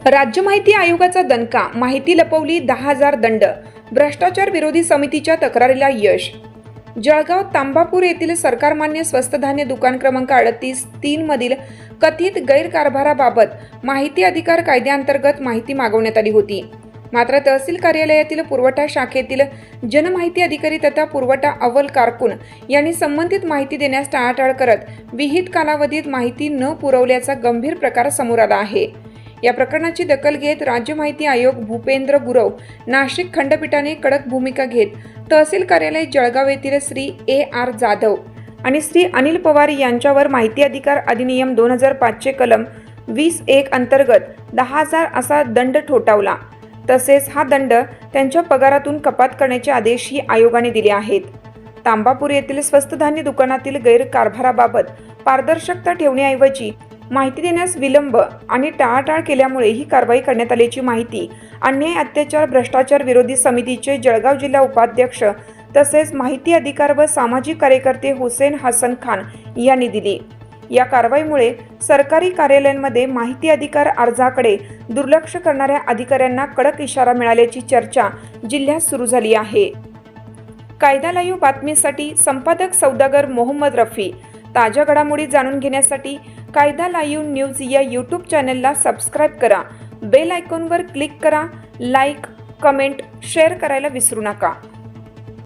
राज्य माहिती आयोगाचा दणका, माहिती लपवली 10,000 दंड, भ्रष्टाचार विरोधी समितीच्या तक्रारीला यश. जळगाव तांबापूर येथील सरकारमान्य स्वस्त धान्य दुकान क्रमांक 38-3 मधील कथित गैरकारभाराबाबत माहिती अधिकार कायद्याअंतर्गत माहिती मागवण्यात आली होती. मात्र तहसील कार्यालयातील पुरवठा शाखेतील जनमाहिती अधिकारी तथा पुरवठा अव्वल कारकून यांनी संबंधित माहिती देण्यास टाळाटाळ करत विहित कालावधीत माहिती न पुरवल्याचा गंभीर प्रकार समोर आला आहे. या प्रकरणाची दखल घेत राज्य माहिती आयोग भूपेंद्र गुरव नाशिक खंडपीठाने कडक भूमिका घेत तहसील कार्यालय जळगाव येथील श्री A.R. जाधव आणि श्री अनिल पवार यांच्यावर माहिती अधिकार अधिनियम 2005 कलम 20(1) अंतर्गत 10,000 असा दंड ठोठावला. तसेच हा दंड त्यांच्या पगारातून कपात करण्याचे आदेशही आयोगाने दिले आहेत. तांबापूर येथील स्वस्त धान्य दुकानातील गैरकारभाराबाबत पारदर्शकता ठेवण्याऐवजी माहिती देण्यास विलंब आणि टाळाटाळ केल्यामुळे ही कारवाई करण्यात आल्याची माहिती अन्याय अत्याचार भ्रष्टाचार विरोधी समितीचे जळगाव जिल्हा उपाध्यक्ष तसेच माहिती अधिकार व सामाजिक कार्यकर्ते हुसेन हसन खान यांनी दिली. या कारवाईमुळे सरकारी कार्यालयांमध्ये माहिती अधिकार अर्जाकडे दुर्लक्ष करणाऱ्या अधिकाऱ्यांना कडक इशारा मिळाल्याची चर्चा जिल्ह्यात सुरू झाली आहे. कायदा लाईव्ह बातमीसाठी संपादक सौदागर मोहम्मद रफी. ताज्या घडामोडी जाणून घेण्यासाठी कायदा लाईव्ह न्यूज या यूट्यूब चॅनलला सबस्क्राईब करा. बेल आयकॉनवर क्लिक करा. लाईक, कमेंट, शेअर करायला विसरू नका.